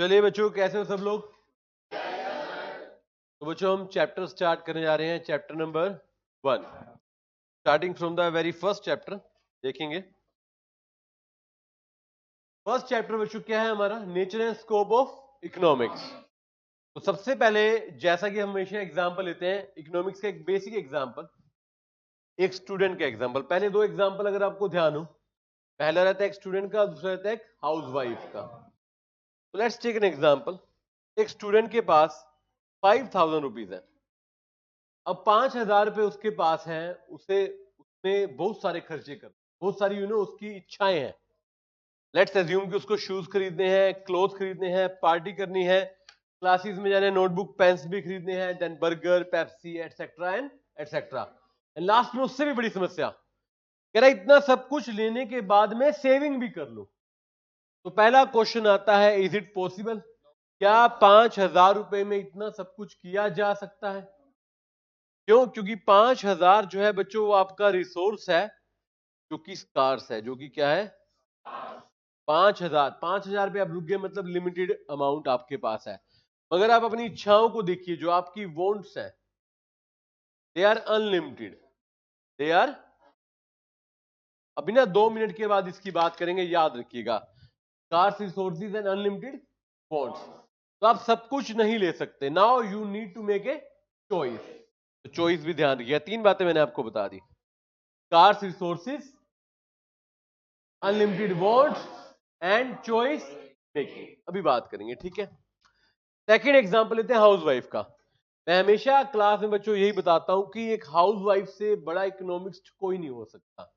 चलिए बच्चों, कैसे हो सब लोग? तो बच्चों हम चैप्टर स्टार्ट करने जा रहे हैं, chapter number 1, starting from the very first chapter. देखेंगे फर्स्ट चैप्टर बच्चों क्या है हमारा, nature and scope of economics. तो सबसे पहले, जैसा कि हम हमेशा एग्जांपल लेते हैं इकोनॉमिक्स का, एक बेसिक एग्जांपल, एक स्टूडेंट का एग्जांपल। पहले दो एग्जांपल अगर आपको ध्यान हो, पहला रहता है एक स्टूडेंट का, दूसरा रहता है एक हाउसवाइफ का। तो लेट्स टेक एन एग्जांपल। एक स्टूडेंट के पास 5000 रुपीज है। अब 5000 रुपए उसके पास हैं, उसे उसने बहुत सारे खर्चे कर, बहुत सारी उसकी इच्छाएं हैं। लेट्स अज्यूम कि उसको शूज खरीदने हैं, क्लोथ खरीदने हैं, पार्टी करनी है, क्लासेस में जाने, नोटबुक पेन्स भी खरीदने हैं, then burger, Pepsi etcetera and etcetera. And last में उससे भी बड़ी समस्या, कह रहा है इतना सब कुछ लेने के बाद में सेविंग भी कर लो। तो पहला क्वेश्चन आता है, इज इट पॉसिबल? क्या 5000 रुपए में इतना सब कुछ किया जा सकता है? क्यों? क्योंकि 5000 जो है बच्चों वो आपका रिसोर्स है, जो कि स्कार्स है, जो कि क्या है, 5000 पे आप रुक गए, मतलब लिमिटेड अमाउंट आपके पास है। मगर आप अपनी इच्छाओं को देखिए, जो आपकी वॉन्ट्स है, they are unlimited, they are, अभी ना 2 मिनट के बाद इसकी बात करेंगे, याद रखिएगा। Scarce resources and unlimited wants. तो आप सब कुछ नहीं ले सकते। Now you need to make a choice. तो चॉइस भी ध्यान रखिएगा, 3 बातें मैंने आपको बता दी, scarce resources, unlimited wants and choice making. अभी बात करेंगे, ठीक है। सेकंड एग्जांपल लेते हैं हाउसवाइफ का। मैं हमेशा क्लास में बच्चों यही बताता हूं कि एक हाउसवाइफ से बड़ा इकोनॉमिक्स कोई नहीं हो सकता।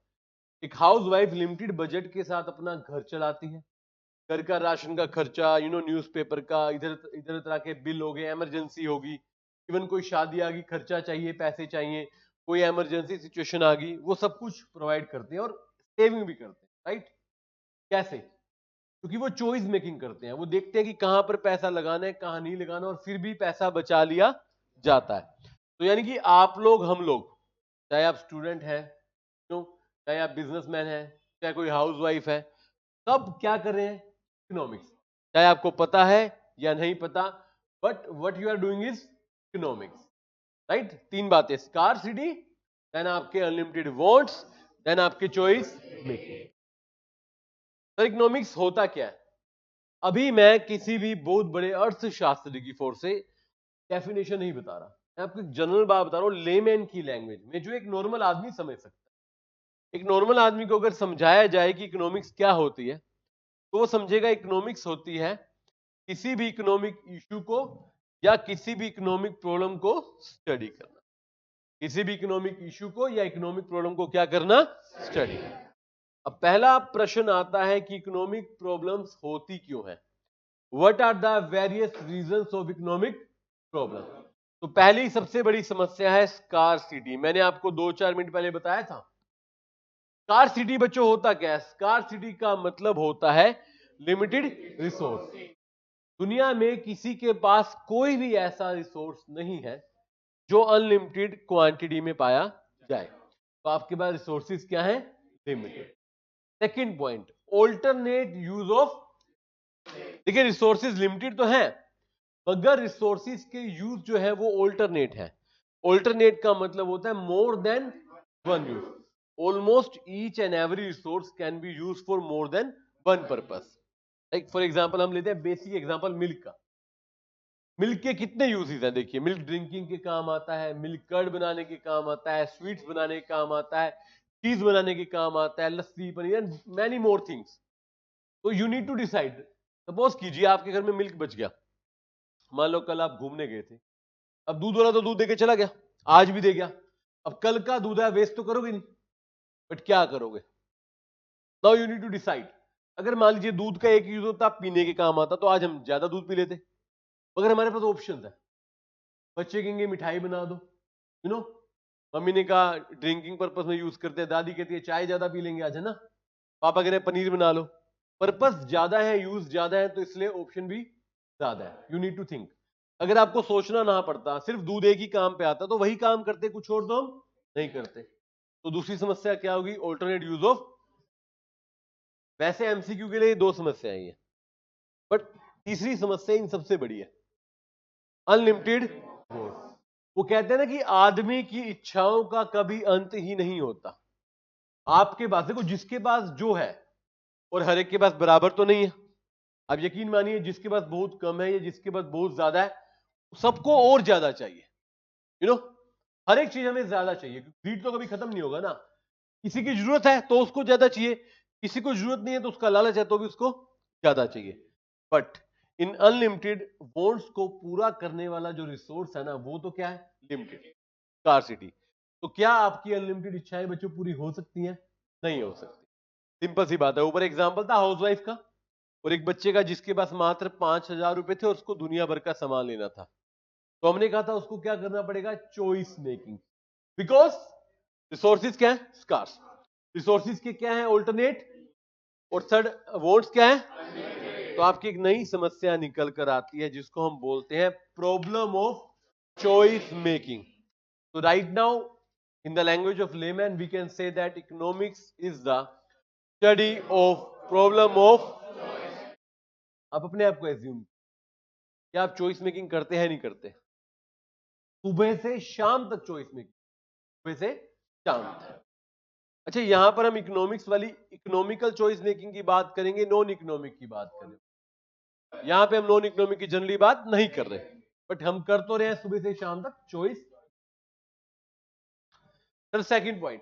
एक हाउसवाइफ लिमिटेड बजट के साथ अपना घर चलाती है, घर का राशन का खर्चा, न्यूज़पेपर का, इधर इधर तरह के बिल हो गए, इमरजेंसी होगी, इवन कोई शादी आ गई, खर्चा चाहिए, पैसे चाहिए, कोई इमरजेंसी सिचुएशन आ गई, वो सब कुछ प्रोवाइड करते हैं और सेविंग भी करते हैं, राइट? कैसे? क्योंकि वो चॉइस मेकिंग करते हैं, वो देखते हैं कि कहां पर पैसा लगाना है, कहां नहीं लगाना, और फिर भी पैसा बचा लिया जाता है। तो यानी कि आप लोग, हम लोग, चाहे आप स्टूडेंट हैं, क्यों, चाहे आप बिजनेसमैन हैं, चाहे कोई हाउसवाइफ है, सब क्या कर रहे हैं, इकोनॉमिक्स। चाहे आपको पता है या नहीं पता, but what you are doing is economics, right? 3 बातें, स्कार्सिटी, देन आपके अनलिमिटेड वांट्स, देन आपके चॉइस मेकिंग। तो इकोनॉमिक्स होता क्या है? अभी मैं किसी भी बहुत बड़े अर्थशास्त्री की फोर से डेफिनेशन नहीं बता रहा, मैं आपको एक जनरल बात बता रहा हूं, लेमैन की लैंग्वेज में, जो एक नॉर्मल आदमी समझ सकता है। एक नॉर्मल आदमी को अगर समझाया जाए कि इकोनॉमिक्स क्या होती है, तो वो समझेगा इकोनॉमिक्स होती है किसी भी इकोनॉमिक इशू को या किसी भी इकोनॉमिक प्रॉब्लम को स्टडी करना। किसी भी इकोनॉमिक इशू को या इकोनॉमिक प्रॉब्लम को क्या करना, स्टडी। अब पहला प्रश्न आता है कि इकोनॉमिक प्रॉब्लम्स होती क्यों है, what are the various reasons of economic problem. तो पहली सबसे बड़ी समस्या है स्कार्सिटी। मैंने आपको 2-4 मिनट पहले बताया था। स्कार्सिटी बच्चों होता क्या है? स्कार्सिटी का मतलब होता है लिमिटेड रिसोर्स। दुनिया में किसी के पास कोई भी ऐसा रिसोर्स नहीं है जो अनलिमिटेड क्वांटिटी में पाया जाए। तो आपके पास रिसोर्सेज क्या है, limited. Second point, alternate use of. देखिए रिसोर्सेज लिमिटेड तो है, मगर रिसोर्सेज के यूज जो है वो ऑल्टरनेट है। ऑल्टरनेट का मतलब होता है more than one use. Almost each and every resource can be use for more than one purpose. Like for example हम लेते हैं बेसिक एग्जांपल मिल्क का। मिल्क के कितने यूजेस हैं, देखिए, मिल्क ड्रिंकिंग के काम आता है, मिल्क कर्ड बनाने के काम आता है, स्वीट्स बनाने के काम आता है, चीज बनाने के काम आता है, lassi, paneer and many more things. तो you need to decide. Suppose कीजिए आपके घर में मिल्क बच गया, मान लो कल आप घूमने गए थे, अब दूध वाला तो दूध देके चला गया, आज भी दे गया, अब कल का दूध है, वेस्ट तो करोगे नहीं, बट क्या करोगे? Now you need to decide. अगर मान लीजिए दूध का एक यूज होता, पीने के काम आता, तो आज हम ज्यादा दूध पी लेते, मगर हमारे पास ऑप्शन है। बच्चे कहेंगे मिठाई बना दो, मम्मी ने कहा ड्रिंकिंग पर्पस में यूज करते हैं, दादी कहती है चाय ज्यादा पी लेंगे आज, है ना, पापा कह रहे हैं पनीर बना लो। पर्पस ज्यादा है, यूज ज्यादा है, तो इसलिए ऑप्शन भी ज्यादा है। You need to think. अगर आपको सोचना ना पड़ता, सिर्फ दूध एक ही काम पे आता, तो वही काम करते, कुछ और तो हम नहीं करते। तो दूसरी समस्या क्या होगी, ऑल्टरनेट यूज ऑफ। वैसे एमसीक्यू के लिए 2 समस्याएं हैं, बट तीसरी समस्या इन सबसे बड़ी है, अनलिमिटेड वोट। वो कहते हैं ना कि आदमी की इच्छाओं का कभी अंत ही नहीं होता। आपके पास देखो, जिसके पास जो है और हर एक के पास बराबर तो नहीं है। अब यकीन मानिए जिसके पास बहुत कम है या जिसके पास बहुत ज्यादा है, सबको और ज्यादा चाहिए। हर एक चीज हमें ज्यादा चाहिए, ग्रीड तो कभी खत्म नहीं होगा ना। किसी की जरूरत है तो उसको ज्यादा चाहिए, किसी को जरूरत नहीं है तो उसका लालच है तो भी उसको ज्यादा चाहिए। बट इन अनलिमिटेड वांट्स को पूरा करने वाला जो रिसोर्स है ना, वो तो क्या है, लिमिटेड, स्कार्सिटी। तो क्या आपकी अनलिमिटेड इच्छाएं बच्चों पूरी हो सकती हैं? नहीं हो सकती। सिंपल सी बात है। ऊपर एग्जांपल था हाउसवाइफ का और एक बच्चे का जिसके पास मात्र 5,000 रुपए थे और उसको दुनिया भर का सामान लेना था। तो हमने कहा था उसको क्या करना पड़ेगा, चॉइस मेकिंग। बिकॉज रिसोर्सेज क्या है, स्कार्स। रिसोर्सेज के क्या है, ऑल्टरनेट। और थर्ड वोट्स क्या है। तो आपकी एक नई समस्या निकल कर आती है जिसको हम बोलते हैं प्रॉब्लम ऑफ चॉइस मेकिंग। तो right now in the language of layman we can say that economics is the study of problem of. आप अपने आप को एज्यूम, क्या आप चॉइस मेकिंग करते हैं, नहीं करते? सुबह से शाम तक चॉइस मेकिंग, सुबह से शाम तक। अच्छा, यहां पर हम इकोनॉमिक्स वाली इकोनॉमिकल चॉइस मेकिंग की बात करेंगे, नॉन इकोनॉमिक की बात करेंगे। यहां पे हम नॉन इकोनॉमिक की जनरली बात नहीं कर रहे, बट हम कर तो रहे हैं सुबह से शाम तक choice. Sir second point,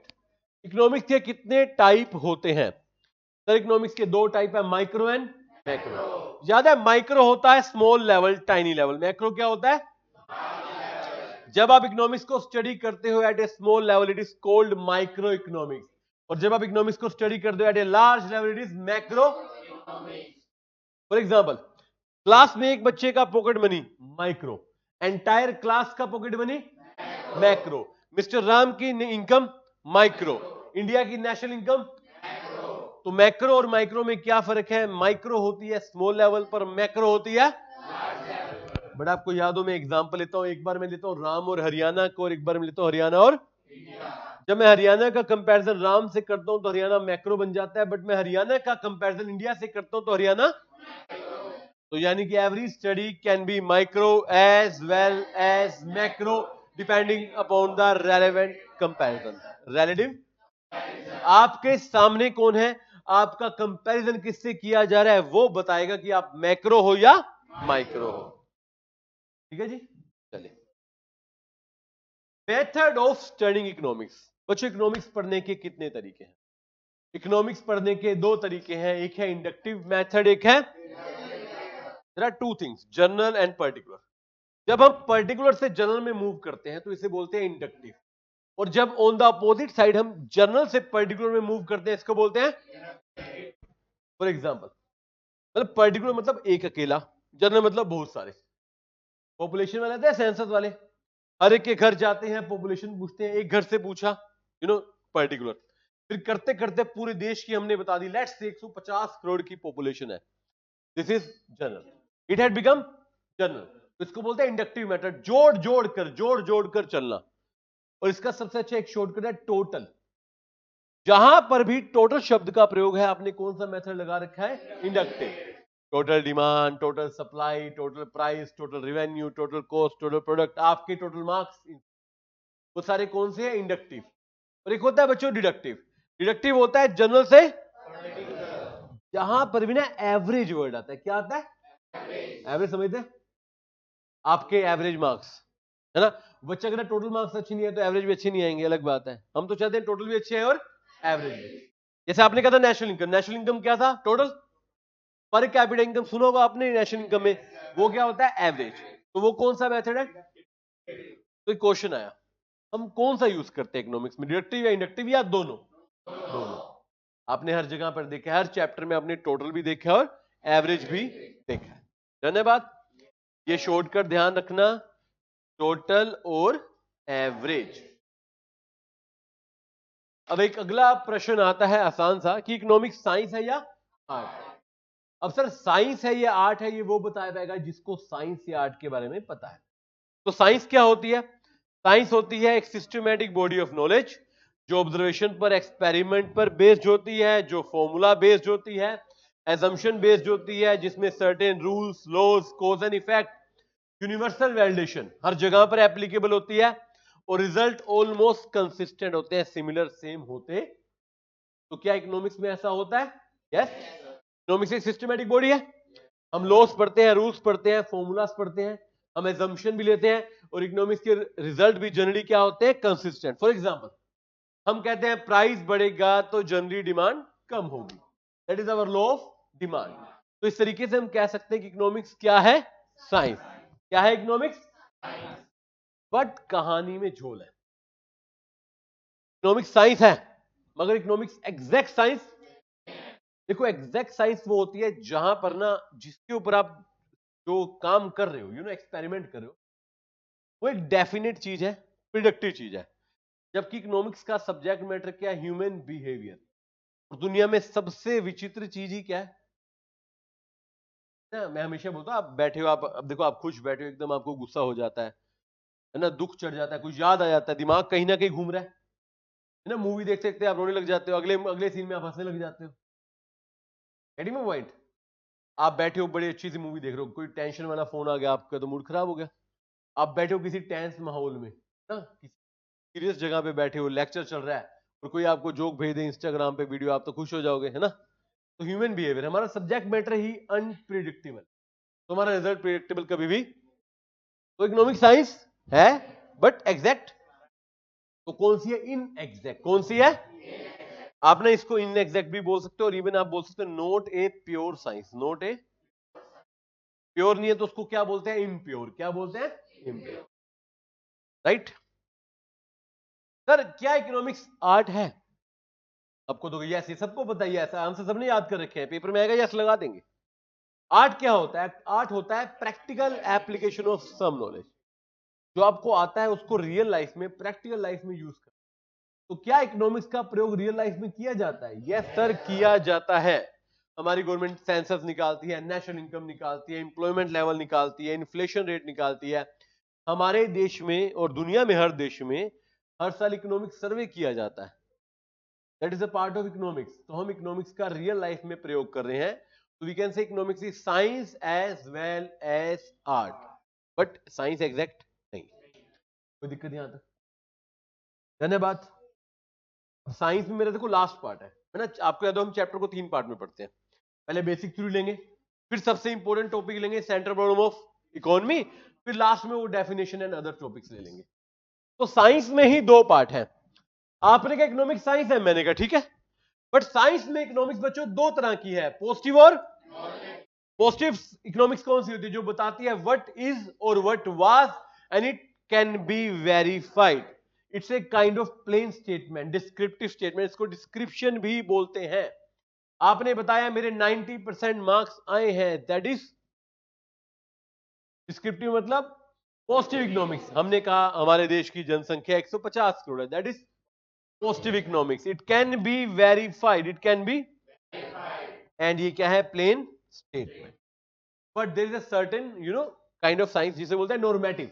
economics के कितने टाइप होते हैं? सर इकोनॉमिक्स के दो टाइप है, माइक्रो एंड मैक्रो। याद है, माइक्रो होता है small level, tiny level. Macro क्या होता है? जब आप इकोनॉमिक्स को स्टडी करते हो at a small level it is called micro economics, और जब आप इकोनॉमिक्स को स्टडी करते हो at a large level it is macro. For example, class में एक बच्चे का pocket money micro, entire class का pocket money macro. Mister Ram की इनकम माइक्रो, इंडिया की नेशनल इनकम। तो मैक्रो और माइक्रो में क्या फर्क है? माइक्रो होती है स्मॉल लेवल पर, मैक्रो होती है। बट आपको याद हो, मैं एग्जांपल लेता हूं, एक बार मैं लेता हूं राम और हरियाणा को और एक बार मैं लेता हूं हरियाणा और जब मैं हरियाणा का कंपैरिजन राम से करता हूं तो हरियाणा मैक्रो बन जाता है, बट मैं हरियाणा का कंपैरिजन इंडिया से करता हूं तो हरियाणा। तो यानी कि every study can be micro as well as macro depending upon the relevant comparison. Relative, आपके सामने कौन है, आपका कंपैरिजन किससे किया जा रहा है, वो बताएगा कि आप मैक्रो हो या माइक्रो हो। ठीक है जी, चलिए। Method of studying economics. बच्चों, इकोनॉमिक्स पढ़ने के कितने तरीके हैं? इकोनॉमिक्स पढ़ने के दो तरीके हैं, एक है इंडक्टिव मेथड, एक है there are two things, general and particular. जब हम पर्टिकुलर से जनरल में मूव करते हैं तो इसे बोलते हैं इंडक्टिव, और जब ऑन द अपोजिट साइड हम जनरल से पर्टिकुलर में मूव करते हैं इसको बोलते हैं। फॉर एग्जांपल, मतलब पर्टिकुलर मतलब एक अकेला, जनरल मतलब बहुत सारे। पॉपुलेशन वाले थे सेंसस वाले, हर एक के घर जाते हैं, पॉपुलेशन पूछते हैं, एक घर से पूछा, पर्टिकुलर। फिर करते करते पूरे देश की हमने बता दी, लेट्स से 150 करोड़ की पॉपुलेशन है, this is general, it had become general. तो इसको बोलते हैं इंडक्टिव मेथड, जोड़ जोड़ कर चलना। और इसका सबसे अच्छा एक शॉर्टकट है टोटल। जहां पर भी टोटल शब्द का प्रयोग है, आपने कौन सा मेथड लगा रखा है? Inductive. Total demand, total supply, total price, total revenue, total cost, total product, आपके टोटल मार्क्स, वो सारे कौन से हैं? इंडक्टिव। और एक होता है बच्चों डिडक्टिव। डिडक्टिव होता है जनरल से, जहां पर भी ना एवरेज वर्ड आता है। क्या आता है? एवरेज समझते हैं? आपके एवरेज मार्क्स है ना। बच्चा अगर टोटल मार्क्स अच्छी नहीं है तो एवरेज भी अच्छी नहीं आएंगे, अलग बात है। हम तो चाहते हैं टोटल भी अच्छे है और एवरेज भी। जैसे आपने कहा था नेशनल इनकम, नेशनल इनकम क्या था? टोटल पर कैपिटा इनकम सुना होगा आपने नेशनल इनकम में, वो क्या होता है? एवरेज। तो वो कौन सा मेथड है? तो क्वेश्चन आया, हम कौन सा यूज करते हैं इकोनॉमिक्स में, डिडक्टिव या इंडक्टिव या दोनों? दोनों। आपने हर जगह पर देखा है, हर चैप्टर में आपने टोटल भी देखा है और एवरेज भी देखा है। धन्यवाद। ये शॉर्टकट ध्यान रखना, टोटल और एवरेज। अब एक अगला प्रश्न आता है आसान सा कि इकोनॉमिक्स साइंस है या आर्ट? अब सर साइंस है या आर्ट है, ये वो बताया जाएगा जिसको साइंस या आर्ट के बारे में पता है। तो साइंस क्या होती है? साइंस होती है एक सिस्टमैटिक बॉडी ऑफ नॉलेज जो ऑब्जर्वेशन पर, एक्सपेरिमेंट पर बेस्ड होती है, जो फॉर्मूला बेस्ड होती है, एजम्पशन बेस्ड होती है जिसमें certain rules, laws, cause and effect, universal validation हर जगह पर एप्लीकेबल होती है, और रिजल्ट ऑलमोस्ट कंसिस्टेंट होते हैं, सिमिलर सेम होते। तो क्या इकोनॉमिक्स में ऐसा होता है? यस। इकोनॉमिक्स एक सिस्टमैटिक बॉडी है, हम लॉस पढ़ते हैं, रूल्स पढ़ते हैं, फॉर्मूलाज पढ़ते हैं, हम एजम्पशन भी लेते हैं, और इकोनॉमिक्स के रिजल्ट भी जनरली क्या होते हैं? कंसिस्टेंट। फॉर एग्जांपल हम कहते हैं प्राइस बढ़ेगा तो जनरली डिमांड कम होगी, that is our law of demand. तो इस तरीके से हम कह सकते हैं कि इकोनॉमिक्स क्या है? साइंस। क्या है इकोनॉमिक्स? बट कहानी में झोल है। इकोनॉमिक्स साइंस है मगर इकोनॉमिक्स एग्जैक्ट साइंस। देखो एग्जैक्ट साइंस वो होती है जहां पर ना जिसके ऊपर आप जो काम कर रहे हो, एक्सपेरिमेंट कर रहे हो, वो एक डेफिनेट चीज है, प्रिडिक्टिव चीज है। जबकि इकोनॉमिक्स का सब्जेक्ट मैटर क्या है? Human behaviour. और दुनिया में सबसे विचित्र चीज ही क्या है ना, मैं हमेशा बोलता हूं, आप बैठे हो, आप अब देखो, आप खुश बैठे हो, एकदम आपको गुस्सा हो जाता है ना, दुख चढ़ जाता है, कुछ याद आ जाता है, दिमाग कहीं ना कहीं घूम रहा है ना, मूवी देखते देखते आप रोने लग जाते हो, अगले अगले सीन में आप हंसने लग जाते हो। Getting my point? आप बैठे हो, बड़ी अच्छी सी मूवी देख रहे हो, कोई टेंशन वाला फोन आ गया आपका तो मूड खराब हो गया। आप बैठे हो किसी टेंस माहौल में ना, किसी सीरियस जगह पे बैठे हो, लेक्चर चल रहा है, और कोई आपको जोक भेज दे इंस्टाग्राम पे वीडियो, आप तो खुश हो जाओगे, है ना। तो ह्यूमन बिहेवियर, हमारा सब्जेक्ट मैटर ही अनप्रिडिक्टेबल, तो हमारा रिजल्ट प्रिडिक्टेबल कभी भी। तो इकोनॉमिक साइंस है बट एग्जैक्ट। तो कौन सी है? In exact. कौन सी है? आपने इसको इन एग्जैक्ट भी बोल सकते हो, और इवन आप बोल सकते हो note a pure science. Note a pure नहीं है तो उसको क्या बोलते हैं? इम्प्योर। क्या बोलते हैं? इम्प्योर। राइट। सर क्या इकोनॉमिक्स आर्ट है? आपको तो यस, ये सबको पता है, यस आंसर सबने याद कर रखे हैं, पेपर में आएगा यस लगा देंगे। आर्ट क्या होता है? आर्ट होता है practical application of some knowledge. जो आपको आता है उसको रियल लाइफ में, प्रैक्टिकल लाइफ में यूज कर। तो क्या इकोनॉमिक्स का प्रयोग रियल लाइफ में किया जाता है? यस सर, किया जाता है। हमारी गवर्नमेंट सेंसस निकालती है, नेशनल इनकम निकालती है, एम्प्लॉयमेंट लेवल निकालती है, इन्फ्लेशन रेट निकालती है। हमारे देश में और दुनिया में हर देश में हर साल इकोनॉमिक सर्वे किया जाता है, that is a part of economics. तो हम इकोनॉमिक्स का रियल लाइफ में प्रयोग कर रहे हैं। तो we can say economics is science as well as art, but science exact नहीं। कोई दिक्कत यहां तक? धन्यवाद। साइंस में मेरा देखो लास्ट पार्ट है ना, आपको याद हो हम चैप्टर को 3 पार्ट में पढ़ते हैं। पहले बेसिक थ्योरी लेंगे, फिर सबसे इंपॉर्टेंट टॉपिक लेंगे सेंट्रल प्रॉब्लम ऑफ इकोनॉमी, फिर लास्ट में वो डेफिनेशन एंड अदर टॉपिक्स ले लेंगे। तो साइंस में ही 2 पार्ट है। आपने कहा इकोनॉमिक्स साइंस है, मैंने कहा ठीक है, बट साइंस में इकोनॉमिक्स बच्चों 2 तरह की है, पॉजिटिव और पॉजिटिव। इकोनॉमिक्स कौन सी होती है? जो बताती है व्हाट इज और what was and it can be verified. It's a kind of plain statement, descriptive statement, इसको डिस्क्रिप्शन भी बोलते हैं। आपने बताया मेरे 90% मार्क्स आए हैं, दैट इज डिस्क्रिप्टिव, मतलब पॉजिटिव इकोनॉमिक्स। हमने कहा हमारे देश की जनसंख्या 150 करोड़ है, that is positive economics. It can be verified, it can be, and ये क्या है? Plain statement. But there is a certain kind of science जिसे बोलते हैं नॉर्मेटिव।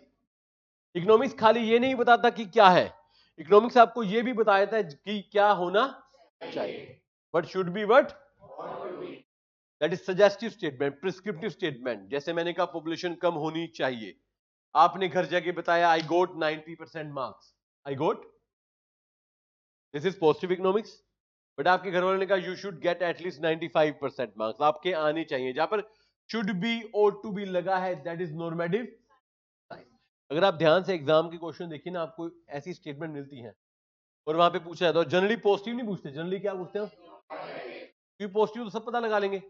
इकोनॉमिक्स खाली ये नहीं बताता कि क्या है, इकोनॉमिक्स आपको ये भी बताता है कि क्या होना चाहिए। But should be what? That is suggestive statement, prescriptive statement. जैसे मैंने कहा पॉपुलेशन कम होनी चाहिए, आपने घर जाके बताया I got 90% marks, I got, this is positive economics. But आपके घर वालों ने कहा you should get at least 95% marks, आपके आने चाहिए। जहां पर शुड बी और टू बी लगा है, दैट इज नॉर्मेटिव साइंस। अगर आप ध्यान से एग्जाम के क्वेश्चन देखिए ना, आपको ऐसी स्टेटमेंट मिलती है और वहां पे पूछा जाता है, जनरली पॉजिटिव नहीं पूछते, जनरली क्या पूछते हैं? क्योंकि पॉजिटिव तो सब पता लगा लेंगे,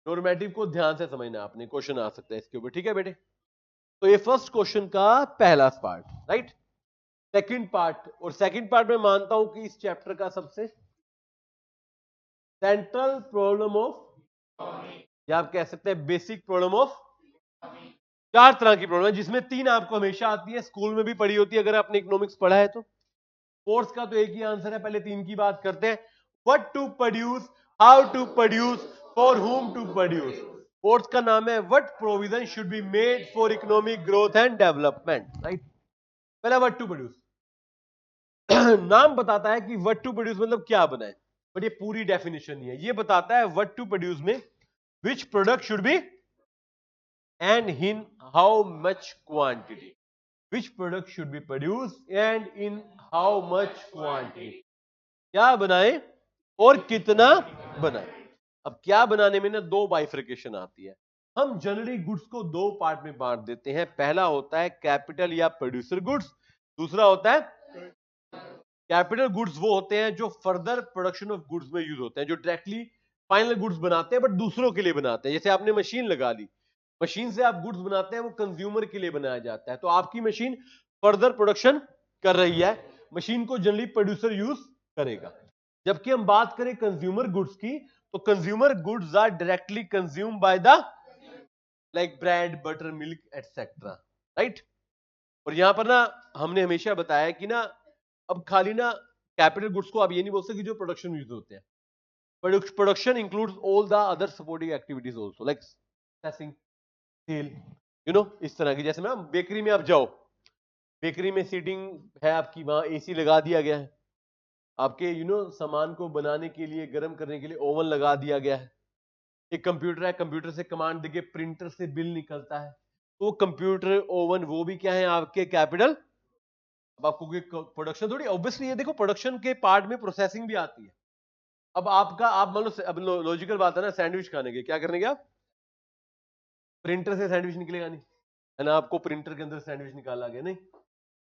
नॉर्मेटिव को ध्यान से समझना, आपने क्वेश्चन आ सकता है इसके ऊपर, ठीक है बेटे। तो ये फर्स्ट क्वेश्चन का पहला पार्ट, राइट। सेकंड पार्ट, और सेकंड पार्ट में मानता हूं कि इस चैप्टर का सबसे सेंट्रल प्रॉब्लम ऑफ, या आप कह सकते हैं बेसिक प्रॉब्लम ऑफ। 4 तरह की प्रॉब्लम है जिसमें 3 आपको हमेशा आती है, स्कूल में भी पढ़ी होती है अगर आपने इकोनॉमिक्स पढ़ा है तो। फोर्स का तो एक ही आंसर है, पहले 3 की बात करते हैं। What to produce, how to produce, for whom to produce. Force का नाम है what provision should be made for economic growth and development, right. पहला व्हाट टू प्रोड्यूस। नाम बताता है कि व्हाट टू प्रोड्यूस मतलब क्या बनाए। बट ये पूरी डेफिनेशन नहीं है, ये बताता है व्हाट टू प्रोड्यूस में which product should be and in how much quantity, which product should be produce and in how much quantity, क्या बनाए और कितना बनाए। अब क्या बनाने में ना दो बाइफर्केशन आती है, हम जनरली गुड्स को दो पार्ट में बांट देते हैं, पहला होता है कैपिटल या प्रोड्यूसर गुड्स, दूसरा होता है कैपिटल गुड्स वो होते हैं जो फर्दर प्रोडक्शन ऑफ गुड्स में यूज होते हैं, जो डायरेक्टली फाइनल गुड्स बनाते हैं बट दूसरों के लिए बनाते हैं। जैसे आपने मशीन लगा ली, मशीन से आप गुड्स बनाते हैं, वो कंज्यूमर के लिए बनाया जाता है, तो आपकी मशीन फर्दर प्रोडक्शन कर रही है, मशीन को जनरली प्रोड्यूसर यूज करेगा। जबकि हम बात करें कंज्यूमर गुड्स की, तो consumer goods are directly consume by the like bread butter milk etcetera, right. और यहां पर ना हमने हमेशा बताया कि ना अब खाली ना कैपिटल गुड्स को आप ये नहीं बोल सकते कि जो प्रोडक्शन यूज होते हैं, production includes all the other supporting activities also like processing, sale, इस तरह की। जैसे ना बेकरी में आप जाओ, बेकरी में सीटिंग है आपकी, वहां एसी लगा दिया गया है, आपके सामान को बनाने के लिए, गर्म करने के लिए ओवन लगा दिया गया है, एक कंप्यूटर है, कंप्यूटर से कमांड देके प्रिंटर से बिल निकलता है, तो कंप्यूटर ओवन वो भी क्या है आपके कैपिटल। अब आपको प्रोडक्शन थोड़ी, ऑब्वियसली ये देखो प्रोडक्शन के पार्ट में प्रोसेसिंग भी आती है। अब आपका आप मान लो, अब लॉजिकल बात है ना, सैंडविच खाने के क्या करने के आप, प्रिंटर से सैंडविच निकलेगा नहीं, है ना, आपको प्रिंटर के अंदर सैंडविच निकाला गया नहीं,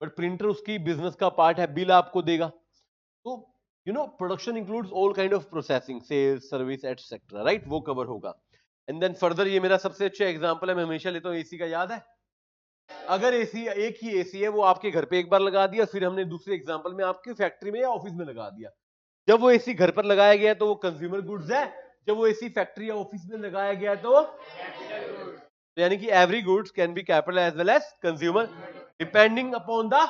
बट प्रिंटर उसकी बिजनेस का पार्ट है, बिल आपको देगा। तो production includes all kind of processing, sales, service etcetera, right, वो कवर होगा। एंड देन फर्दर, ये मेरा सबसे अच्छा एग्जांपल है, मैं हमेशा लेता हूं एसी का, याद है, अगर एसी एक ही एसी है, वो आपके घर पे एक बार लगा दिया, फिर हमने दूसरे एग्जांपल में आपकी फैक्ट्री में या ऑफिस में लगा दिया, जब वो एसी घर पर लगाया गया तो वो कंज्यूमर गुड्स है, जब वो एसी फैक्ट्री या ऑफिस में लगाया गया तो यानी कि every goods can be capital as well as consumer depending upon the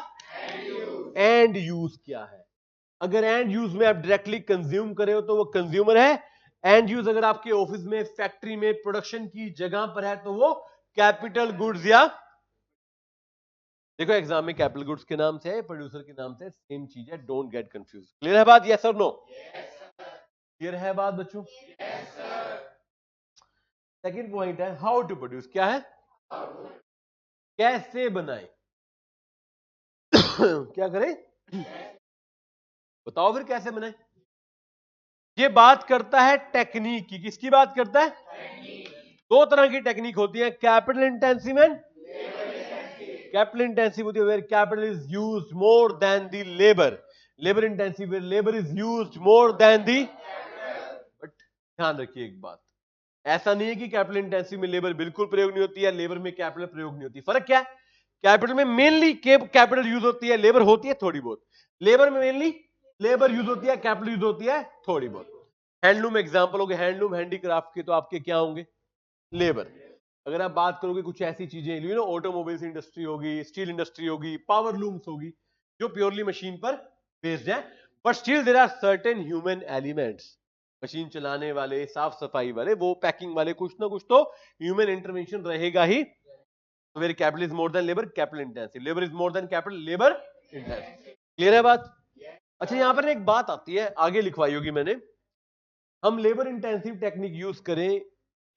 end use क्या है। अगर एंड यूज में आप डायरेक्टली कंज्यूम करे हो तो वो कंज्यूमर है, एंड यूज अगर आपके ऑफिस में, फैक्ट्री में, प्रोडक्शन की जगह पर है तो वो कैपिटल गुड्स, या देखो एग्जाम में कैपिटल गुड्स के नाम से है, प्रोड्यूसर के नाम से सेम चीज है, डोंट गेट कंफ्यूज। क्लियर है बात, यस और नो? क्लियर है बात बच्चों? सेकंड पॉइंट है हाउ टू प्रोड्यूस, क्या है, कैसे बनाए क्या करें, बताओ फिर कैसे बनाए। ये बात करता है टेक्निक की, किसकी बात करता है, दो तरह की टेक्निक होती है, capital intensive and capital intensive होती है where capital is used more than the labour, labour intensive where labour is used more than the, but ध्यान रखिए एक बात, ऐसा नहीं है कि कैपिटल इंटेंसिव में लेबर बिल्कुल प्रयोग नहीं होती है, लेबर में कैपिटल प्रयोग नहीं होती। फर्क क्या है, कैपिटल में मेनली कैपिटल यूज होती है, लेबर होती है थोड़ी बहुत, लेबर में मेनली लेबर यूज होती है, कैपिटल यूज होती है थोड़ी बहुत। हैंडलूम एग्जांपल हो गए, हैंडलूम हैंडीक्राफ्ट के तो आपके क्या होंगे, लेबर। अगर आप बात करोगे कुछ ऐसी चीजें, ऑटोमोबाइल्स इंडस्ट्री होगी, स्टील इंडस्ट्री होगी, पावर लूम्स होगी, जो प्योरली मशीन पर बेस्ड है, but still there are certain human elements, machine चलाने वाले, साफ सफाई वाले, वो पैकिंग वाले, कुछ ना कुछ तो ह्यूमन इंटरवेंशन रहेगा ही। Where capital is more than labour, capital intensive, labour is more than capital, labour intensive. Clear है बात? अच्छा, यहां पर एक बात आती है, आगे लिखवाई होगी मैंने, हम लेबर इंटेंसिव टेक्निक यूज करें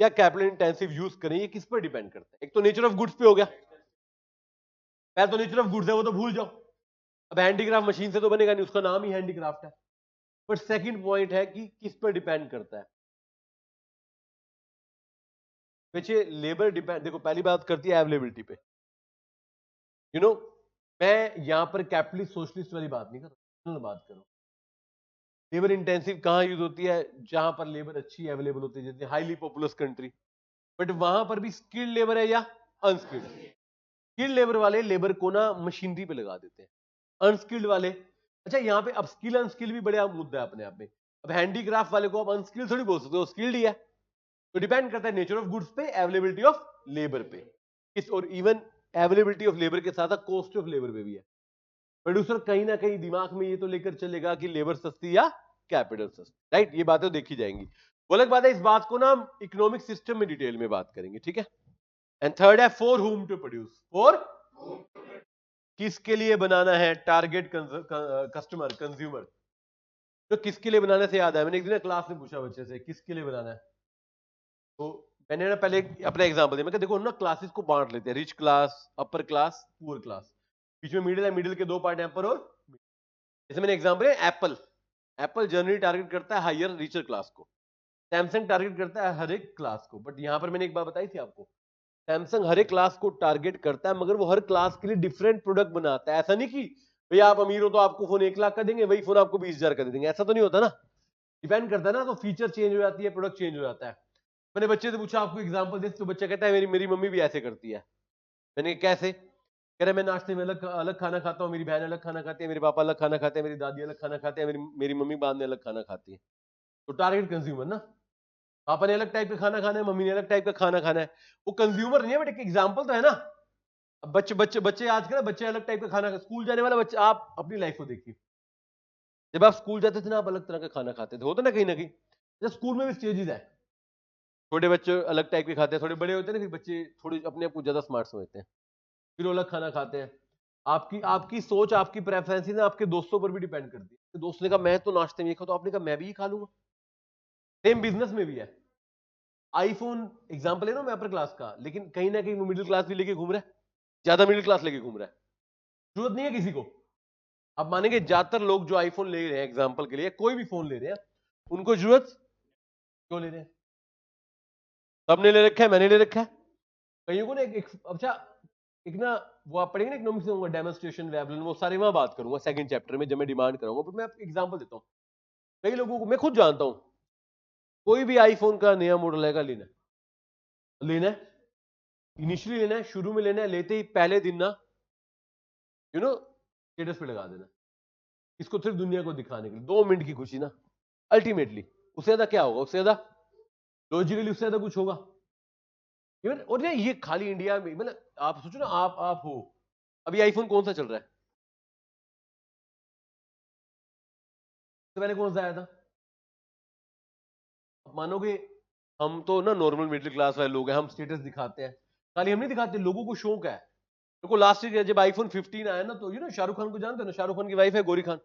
या कैपिटल इंटेंसिव यूज करें, ये किस पर डिपेंड करता है। एक तो नेचर ऑफ गुड्स पे हो गया, पहले तो नेचर ऑफ गुड्स है वो तो भूल जाओ, अब हैंडीक्राफ्ट मशीन से तो बनेगा नहीं, उसका नाम ही हैंडीक्राफ्ट है। बट सेकंड पॉइंट है कि किस पर डिपेंड करता है, पीछे लेबर डिपेंड, देखो पहली बात करती है अवेलेबिलिटी पे, मैं यहां पर कैपिटलिस्ट सोशलिस्ट वाली बात नहीं कर रहा, बात कर रहा हूं। लेबर इंटेंसिव कहां यूज होती है, जहां पर लेबर अच्छी अवेलेबल होती है, जैसे हाईली पॉपुलस कंट्री, बट वहां पर भी स्किल्ड लेबर है या अनस्किल्ड, स्किल्ड लेबर वाले लेबर को ना मशीनरी पे लगा देते हैं, अनस्किल्ड वाले, अच्छा यहाँ पे अब स्किल अनस्किल भी बड़ा मुद्दा है अपने आप में। अब हैंडीक्राफ्ट वाले को अब अनस्किल्ड थोड़ी बोल सकते हो, स्किल्ड ही है। तो डिपेंड करता है नेचर ऑफ गुड्स पे, अवेलेबिलिटी ऑफ लेबर पे, इस और इवन अवेलेबिलिटी ऑफ लेबर के साथ कॉस्ट ऑफ लेबर पे भी है। प्रोड्यूसर कहीं ना कहीं दिमाग में ये तो लेकर चलेगा कि लेबर सस्ती या कैपिटल सस्ती, राइट, ये बातें देखी जाएंगी। वो अलग बात है, इस बात को ना हम इकोनॉमिक सिस्टम में डिटेल में बात करेंगे, ठीक है। एंड थर्ड है for whom to produce, for किसके लिए बनाना है, टारगेट कस्टमर कंज्यूमर, तो किसके लिए बनाने से याद है, मैंने एक दिन क्लास में पूछा बच्चे से किसके लिए बनाना है, तो मैंने ना पहले अपना एग्जांपल दिया, मैं देखो ना क्लासेस को बांट लेते हैं, rich class, upper class, poor class, बीच में मिडिल है, मिडिल के दो पार्ट है अपर और, जैसे मैंने एग्जांपल है एप्पल, एप्पल जनरली टारगेट करता है हायर रिचर क्लास को, सैमसंग टारगेट करता है हर एक क्लास को, बट यहां पर मैंने एक बात बताई थी आपको, सैमसंग हर एक क्लास को टारगेट करता है, मगर वो हर क्लास के लिए डिफरेंट प्रोडक्ट बनाता है, ऐसा नहीं कि भैया आप अमीर हो तो आपको फोन 1 लाख का देंगे, वही फोन आपको 20,000 का दे देंगे, ऐसा तो नहीं होता ना, डिपेंड करता है ना, तो फीचर चेंज हो जाती है, प्रोडक्ट चेंज हो जाता है। मैंने बच्चे से पूछा आपको एग्जांपल दे, तो बच्चा कहता है मेरी मेरी मम्मी भी ऐसे करती है, मैंने कहा कैसे, कह रहा मैं नाश्ते में अलग अलग खाना खाता हूँ, मेरी बहन अलग खाना खाती है, मेरे पापा अलग खाना खाते हैं, मेरी दादी अलग खाना खाते हैं, मेरी मेरी मम्मी बाद में अलग खाना खाती है, तो टारगेट कंज्यूमर ना, पापा ने अलग टाइप का खाना खाना है, मम्मी ने अलग टाइप का खाना खाना है, वो कंज्यूमर नहीं है बट एक एग्जांपल तो है ना। अब बच्चे बच्चे बच्चे आजकल बच्चे अलग टाइप का खाना, स्कूल जाने वाला बच्चा, आप अपनी लाइफ को देखिए, जब आप स्कूल जाते थे ना आप अलग तरह का खाना खाते थे, होता ना कहीं ना कहीं, जब स्कूल में भी स्टेजेस है, छोटे बच्चे अलग टाइप के खाते हैं, थोड़े बड़े होते हैं ना फिर बच्चे थोड़े अपने आप को ज्यादा स्मार्ट समझते हैं, फिर वो अलग खाना खाते हैं। आपकी आपकी सोच, आपकी प्रेफरेंस ना आपके दोस्तों पर भी डिपेंड करती है, दोस्त ने कहा मैं तो नाश्ते में ये खाता, तो आपने कहा मैं भी ये खा लूंगा। सेम बिजनेस में भी है, आईफोन एग्जांपल है ना, मैं अपर क्लास का, लेकिन कहीं ना कहीं वो मिडिल क्लास भी लेके घूम रहा है, ज्यादा मिडिल क्लास लेके घूम रहा है, जरूरत नहीं है किसी को। अब मानेंगे ज्यादातर लोग जो आईफोन ले रहे हैं एग्जांपल के लिए, कोई भी फोन ले रहे हैं, उनको जरूरत क्यों ले रहे हैं, सबने ले रखा है, मैंने ले रखा है, कईयों को ना अच्छा एक ना, वो आप पढ़ेंगे ना इकोनॉमिक्स में होगा डेमोन्स्ट्रेशन वेवलन, वो सारे वहां बात करूंगा सेकंड चैप्टर में जब मैं डिमांड करूंगा, बट मैं आपको एग्जांपल देता हूं, कई लोगों को मैं खुद जानता हूं, कोई भी आईफोन का नया मॉडल आएगा लेना लेना है, इनिशियली लेना है, शुरू में लेना है, लेते ही पहले दिन ना स्टेटस पे लगा देना, इसको सिर्फ दुनिया को दिखाने के लिए, 2 मिनट की खुशी ना, अल्टीमेटली उससे ज्यादा क्या होगा, उससे ज्यादा लॉजिकली उससे ज्यादा कुछ होगा। और ये खाली इंडिया में, मतलब आप सोचो ना, आप हो, अभी आईफोन कौन सा चल रहा है, तो पहले कौन सा आया था, आप मानोगे, हम तो ना नॉर्मल मिडिल क्लास वाले लोग हैं, हम स्टेटस दिखाते हैं, खाली हम नहीं दिखाते, लोगों को शौक है। देखो लास्ट ईयर जब आईफोन 15 आया ना, तो शाहरुख खान को जानते हो ना, शाहरुख खान की वाइफ है गौरी खान,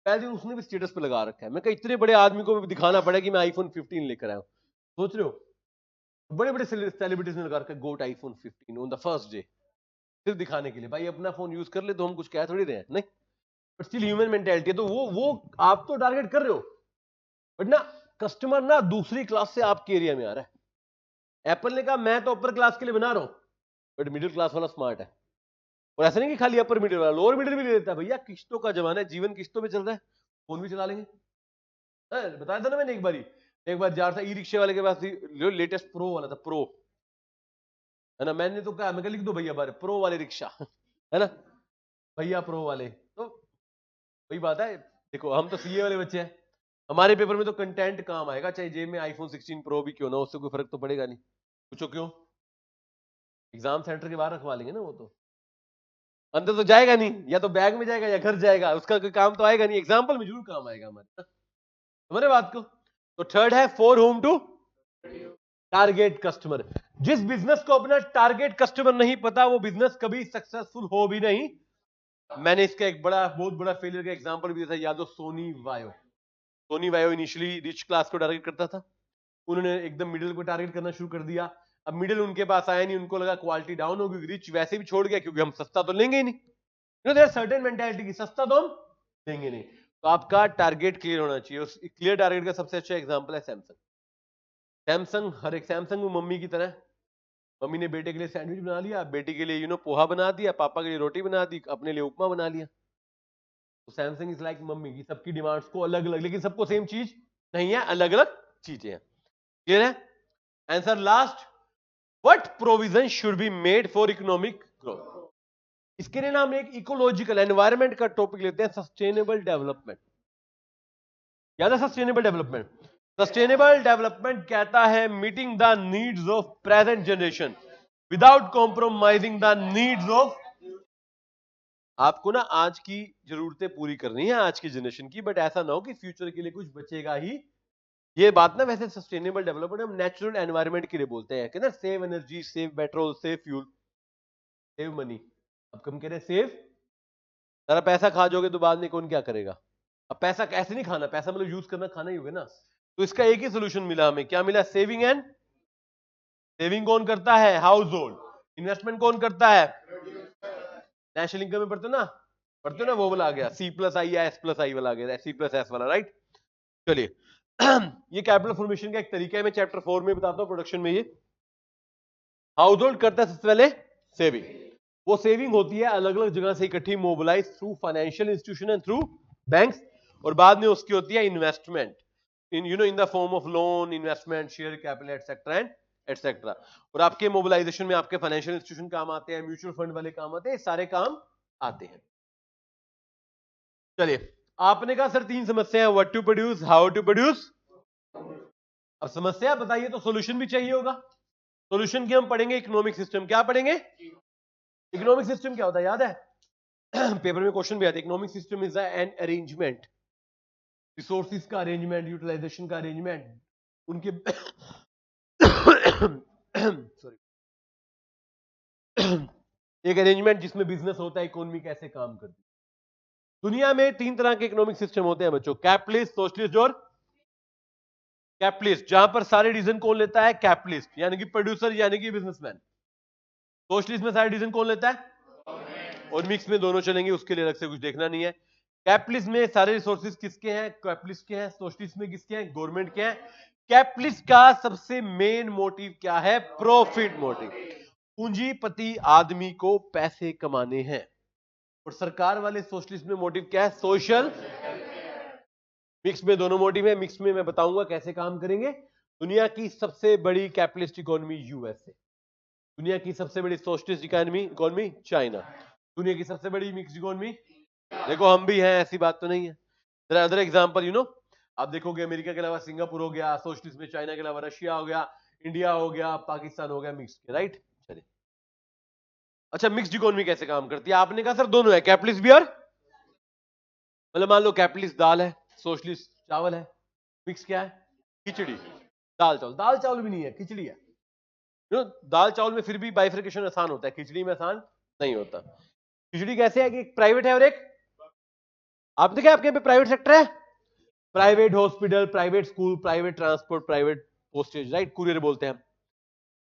पहले दिन उसने भी स्टेटस पे लगा रखा है, मैं कहा इतने बड़े आदमी को भी दिखाना पड़ा कि मैं आईफोन 15 लेकर आया हूं, सोच रहे हो, बड़े बड़े सेलिब्रिटीज ने लगा रखा है got iPhone 15 on the first day, सिर्फ दिखाने के लिए, भाई अपना फोन यूज कर ले तो हम कुछ कह थोड़ी रहे हैं, नहीं, बट स्टिल ह्यूमन मेंटेलिटी है, तो वो आप तो टारगेट कर रहे हो, बट ना कस्टमर ना दूसरी क्लास से आपके एरिया में आ रहा है, एप्पल ने कहा मैं तो अपर क्लास के लिए बना रहा हूं, बट मिडिल क्लास वाला स्मार्ट है, और ऐसा नहीं कि खाली अपर मिडिल वाला, लोअर मिडिल भी ले लेता है, भैया किस्तों का जमाना है, जीवन किस्तों में चल रहा है, फोन भी चला लेंगे। बताया था ना मैंने एक बार जा रहा था ई रिक्शे वाले के पास, जो लेटेस्ट प्रो वाला था, प्रो है ना, मैंने तो कहा, मैं कहा लिख दो भैया बारे प्रो वाले रिक्शा है ना, भैया प्रो वाले, तो वही बात है, देखो हम तो सीए वाले बच्चे हैं, हमारे पेपर में तो कंटेंट काम आएगा, चाहे जेब में आईफोन 16 प्रो भी क्यों ना, उससे कोई फर्क तो पड़ेगा नहीं, पूछो क्यों, एग्जाम सेंटर के बाहर रखवा लेंगे ना, वो तो अंदर तो जाएगा नहीं, या तो बैग में जाएगा या घर जाएगा, उसका कोई काम तो आएगा नहीं, एग्जाम्पल में जरूर काम आएगा हमारे, हमारे बात को। तो थर्ड है for whom to target customer, जिस बिजनेस को अपना टारगेट कस्टमर नहीं पता, वो बिजनेस कभी सक्सेसफुल हो भी नहीं। मैंने इसका एक बहुत बड़ा फेलियर का एग्जांपल भी दिया था, याद हो, सोनी वायो इनिशियली रिच क्लास को टारगेट करता था, उन्होंने एकदम मिडिल को टारगेट करना शुरू कर दिया, अब मिडिल उनके पास आया नहीं, उनको लगा क्वालिटी डाउन होगी, रिच वैसे भी छोड़ गया क्योंकि हम सस्ता तो लेंगे ही नहीं, सर्टेन मेंटालिटी की सस्ता तो हम लेंगे नहीं, तो आपका टारगेट क्लियर होना चाहिए, उस क्लियर टारगेट का सबसे अच्छा एग्जांपल है सैमसंग, हर एक सैमसंग वो मम्मी की तरह, मम्मी ने बेटे के लिए सैंडविच बना लिया, बेटी के लिए पोहा बना दिया, पापा के लिए रोटी बना दी, अपने लिए उपमा बना लिया, तो सैमसंग इज लाइक मम्मी की, सबकी डिमांड्स को अलग अलग, लेकिन सबको सेम चीज नहीं है, अलग अलग चीजें हैं, क्लियर है। Answer last, what provision should be made for economic growth, इसके लिए ना हम एक इकोलॉजिकल एनवायरमेंट का टॉपिक लेते हैं, सस्टेनेबल डेवलपमेंट, याद है सस्टेनेबल डेवलपमेंट, सस्टेनेबल डेवलपमेंट कहता है meeting the needs of present generation without compromising the needs of, आपको ना आज की जरूरतें पूरी करनी है आज की जनरेशन की, बट ऐसा ना हो कि फ्यूचर के लिए कुछ बचेगा ही, ये बात ना वैसे सस्टेनेबल डेवलपमेंट हम नेचुरल एनवायरनमेंट के लिए बोलते हैं कि ना save energy, save petrol, save fuel, save money, अब हम कह रहे हैं सेव, सारा पैसा खा जाओगे तो बाद में कौन क्या करेगा, अब पैसा कैसे नहीं खाना, पैसा मतलब यूज करना, खाना ही होगा ना। तो इसका एक ही सोल्यूशन मिला हमें, क्या मिला? सेविंग एंड, सेविंग कौन करता है? House hold. इन्वेस्टमेंट कौन करता है? नेशनल इनकम में पढ़ते हो ना, पढ़ते हो ना, वो वाला आ गया C+I या S+I वाला आ गया, C+S वाला, राइट। चलिए ये कैपिटल फॉर्मेशन का एक तरीका है, मैं चैप्टर 4 में बताता हूं, प्रोडक्शन में। ये हाउस होल्ड करता है सबसे पहले सेविंग। वो सेविंग होती है अलग अलग जगह से इकट्ठी, mobilize through financial institution and through banks, और बाद में उसकी होती है investment in in the form of loan, investment, share capital etcetera and etcetera. और आपके मोबिलाइजेशन में आपके फाइनेंशियल इंस्टीट्यूशन काम आते हैं, म्यूचुअल फंड वाले काम आते हैं, सारे काम आते हैं। चलिए, आपने कहा सर 3 समस्या है, what to produce, how to produce. अब समस्या बताइए तो सॉल्यूशन भी चाहिए होगा। सॉल्यूशन की हम पढ़ेंगे इकोनॉमिक सिस्टम। क्या पढ़ेंगे? इकोनॉमिक सिस्टम क्या होता है, याद है? पेपर में क्वेश्चन भी आता है। Economic system is an arrangement, resources का अरेंजमेंट, यूटिलाइजेशन का अरेंजमेंट, उनके सॉरी एक अरेंजमेंट जिसमें बिजनेस होता है, इकोनॉमी कैसे काम करती है। दुनिया में 3 तरह के इकोनॉमिक सिस्टम होते हैं बच्चों, कैपिटलिस्ट, सोशलिस्ट और कैपिटलिस्ट। जहां पर सारे डिसीजन कौन लेता है? कैपिटलिस्ट, यानी कि प्रोड्यूसर, यानी कि बिजनेसमैन। सोशलिस्ट में सारे डिसीजन कौन लेता है? और मिक्स में दोनों चलेंगे, उसके लिए अलग से कुछ देखना नहीं है। कैपिटलिस्ट में सारे रिसोर्सेज किसके हैं? कैपिटलिस्ट के हैं। सोशलिस्ट में किसके हैं? गवर्नमेंट के हैं। कैपिटलिस्ट का सबसे मेन मोटिव क्या है? Profit motive. पूंजीपति आदमी को पैसे कमाने हैं। और सरकार वाले सोशलिस्ट में मोटिव क्या है? सोशल। मिक्स में दोनों मोटिव है। मिक्स में मैं बताऊंगा कैसे काम करेंगे। दुनिया की सबसे बड़ी कैपिटलिस्ट इकोनॉमी यूएसए, दुनिया की सबसे बड़ी सोशलिस्ट इकोनॉमी चाइना, दुनिया की सबसे बड़ी मिक्स इकोनॉमी, देखो हम भी हैं, ऐसी बात तो नहीं है। अदर एग्जांपल आप देखोगे अमेरिका के अलावा सिंगापुर हो गया सोशलिस्ट में, चाइना के अलावा रशिया हो गया, इंडिया हो गया, पाकिस्तान हो गया मिक्स के, राइट। चलिए, अच्छा मिक्स्ड इकोनॉमी कैसे काम करती है? आपने कहा सर दोनों है, कैपिटलिस्ट भी और, मतलब मान लो कैपिटलिस्ट दाल है, सोशलिस्ट चावल है, मिक्स क्या है? खिचड़ी। दाल चावल, दाल चावल भी नहीं है, खिचड़ी है। दाल चावल में फिर भी बाइफर्केशन आसान होता है, खिचड़ी में आसान नहीं होता। खिचड़ी कैसे है कि एक प्राइवेट है और एक, आपने क्या आपके यहाँ पे प्राइवेट सेक्टर है, private hospital, private school, private transport, private postage, right, courier बोलते हैं हम।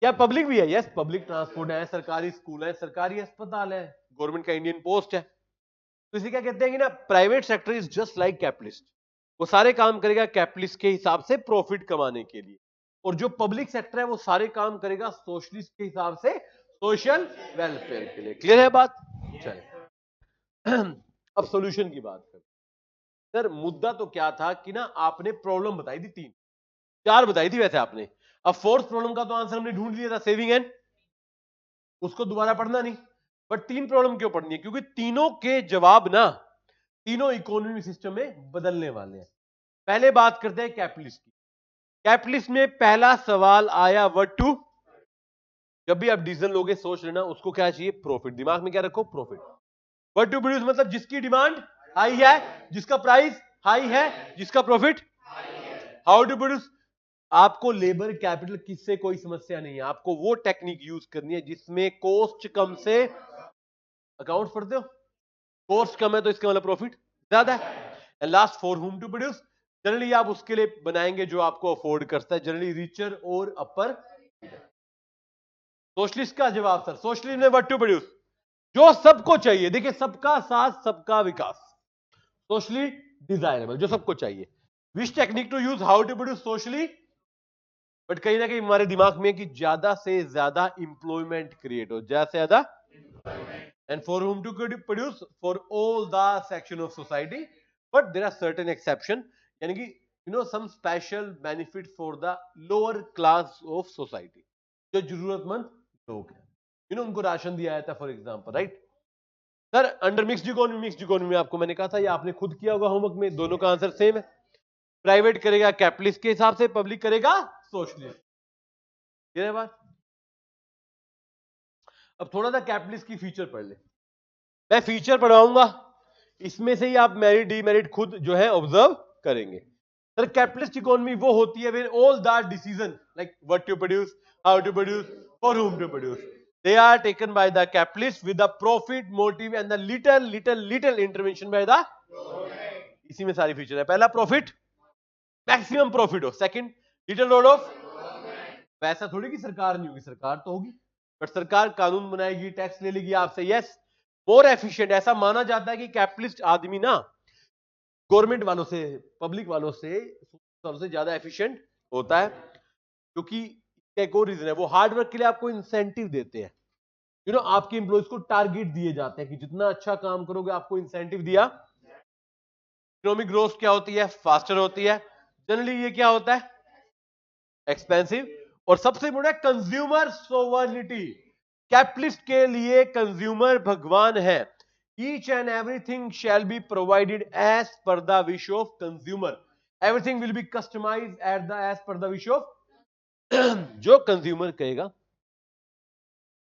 क्या पब्लिक भी है? यस, पब्लिक ट्रांसपोर्ट है, सरकारी स्कूल है, सरकारी अस्पताल है, गवर्नमेंट का इंडियन पोस्ट है। तो इसे क्या कहते हैं कि ना, private sector is just like capitalist. वो सारे काम करेगा कैपिटलिस्ट के हिसाब से प्रॉफिट कमाने के लिए, और जो पब्लिक सेक्टर है वो सारे काम करेगा सोशलिस्ट के हिसाब से सोशल वेलफेयर के लिए। क्लियर है बात? चलिए अब सॉल्यूशन की बात करें। सर मुद्दा तो क्या था कि ना, आपने प्रॉब्लम बताई थी 3 4 बताई थी वैसे आपने। अब 4th प्रॉब्लम का तो आंसर हमने ढूंढ लिया था, सेविंग एंड, उसको दोबारा पढ़ना नहीं। बट 3 प्रॉब्लम क्यों पढ़नी है? क्योंकि तीनों के जवाब ना तीनों इकोनॉमिक सिस्टम में बदलने वाले हैं। पहले बात करते हैं कैपिटलिस्ट की। कैपिटलिस्ट में पहला सवाल आया व्हाट टू, जब भी आप डिसीजन लोगे सोच लेना उसको क्या चाहिए? प्रॉफिट। दिमाग में क्या रखो? प्रॉफिट। व्हाट टू प्रोड्यूस मतलब जिसकी डिमांड हाई है, जिसका प्राइस हाई है, जिसका प्रॉफिट। हाउ टू प्रोड्यूस, आपको लेबर कैपिटल किससे कोई समस्या नहीं है, आपको वो टेक्निक यूज करनी है जिसमें कॉस्ट कम से, अकाउंट्स पढ़ते हो, कॉस्ट कम है तो इसका मतलब प्रॉफिट ज्यादा है। And last, for whom to produce, generally आप उसके लिए बनाएंगे जो आपको अफोर्ड करता है, जनरली रिचर और अपर। सोशलिस्ट का जवाब सर, सोशलिस्ट में व्हाट टू प्रोड्यूस, जो सबको चाहिए। देखिए, सबका साथ सबका विकास, सोशली डिजायरेबल, जो सबको चाहिए। Which technique to use, how to produce, socially. But कहीं ना कहीं हमारे दिमाग में कि ज्यादा से ज्यादा इंप्लॉयमेंट क्रिएट हो, ज्यादा से ज्यादा, and for whom to produce, for all the section of society, but there are certain exception, यानी कि some special benefit for the lower class of society, जो जरूरतमंद लोग हैं, उनको राशन दिया जाता है for example, right. Sir under mixed economy में आपको मैंने कहा था, ये आपने खुद किया होगा होमवर्क में, दोनों का आंसर सेम है। प्राइवेट करेगा कैपिटलिस्ट के हिसाब से, पब्लिक करेगा सोशलिस्ट। ये बात। अब थोड़ा सा कैपिटलिस्ट की फीचर पढ़ ले, मैं फीचर पढ़ाऊंगा, इसमें से ही आप मेरिट डीमेरिट खुद जो है ऑब्जर्व करेंगे। सर कैपिटलिस्ट इकोनॉमी वो होती है where all the decision like what to produce, how to produce, for whom to produce, they are taken by the capitalist with the profit motive and the little intervention by the, इसी में सारी feature है। पहला profit, maximum profit हो। Second, little role of, पैसा थोड़ी कि सरकार नहीं होगी, सरकार तो होगी, बट सरकार कानून बनाएगी, टैक्स ले लेगी आपसे। Yes, more efficient. ऐसा माना जाता है कि कैपिटलिस्ट आदमी ना गवर्नमेंट वालों से, पब्लिक वालों से सबसे ज्यादा एफिशिएंट होता है, क्योंकि एक और रीजन है, वो हार्ड वर्क के लिए आपको इंसेंटिव देते हैं। आपके एम्प्लॉइज को टारगेट दिए जाते हैं कि जितना अच्छा काम करोगे आपको इंसेंटिव दिया। इकोनॉमिक ग्रोथ क्या होती है? फास्टर होती है। जनरली ये क्या होता है? एक्सपेंसिव। और सबसे बड़ा कंज्यूमर सोवर्निटी। कैपिटलिस्ट के लिए कंज्यूमर भगवान है। Each and everything shall be provided as per the wish of consumer. Everything will be customized as per the wish of जो कंज्यूमर कहेगा।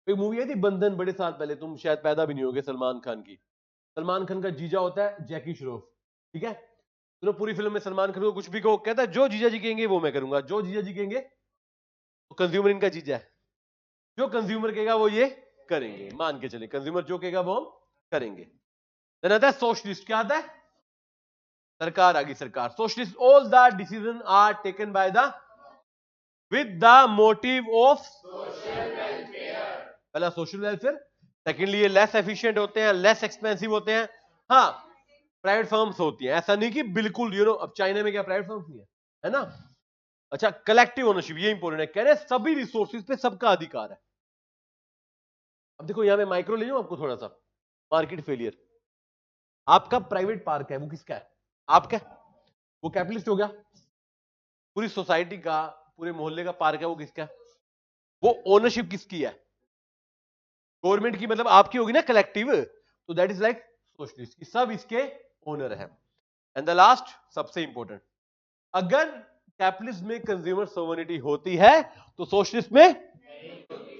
एक मूवी आई थी बंधन, बड़े साल पहले, तुम शायद पैदा भी नहीं होगे, सलमान खान की। सलमान खान का जीजा होता है जैकी श्रॉफ, ठीक है। तो पूरी फिल्म में सलमान खान को कुछ भी कहो, कहता है जो जीजा जी कहेंगे वो मैं करूंगा, जो जीजा जी कहेंगे। तो कंज्यूमर इनका जीजा है, जो कंज्यूमर कहेगा वो ये करेंगे, मान के चले कंज्यूमर जो कहेगा वो हम करेंगे। देन आता है सोशलिस्ट। क्या आता है? सरकार आ गई, सरकार। Socialist, all the decision are taken by the with the motive of पहला सोशल वेलफेयर, सेकेंडली ये लेस एफिशिएंट होते हैं, लेस एक्सपेंसिव होते हैं। हाँ, प्राइवेट फर्म्स होती हैं, ऐसा नहीं कि बिल्कुल अब चाइना में क्या प्राइवेट फर्म्स नहीं है ना। अच्छा, कलेक्टिव ओनरशिप, ये इंपॉर्टेंट है। कह रहे हैं सभी रिसोर्सेज पे सबका अधिकार है। अब देखो यहां मैं माइक्रो ले लूं आपको थोड़ा सा, मार्केट फेलियर। आपका प्राइवेट पार्क है, वो किसका है? आपका। वो कैपिटलिस्ट हो गया। पूरी सोसाइटी का, पूरे मोहल्ले का पार्क है, वो किसका है? वो ओनरशिप किसकी है? गवर्नमेंट की, मतलब आपकी होगी ना, कलेक्टिव। तो दैट इज लाइक सोशलिस्ट, सब इसके ओनर है। एंड द लास्ट, सबसे इंपॉर्टेंट, अगर कैपिटलिस्ट में कंज्यूमर सोवर्निटी होती है तो सोशलिस्ट में,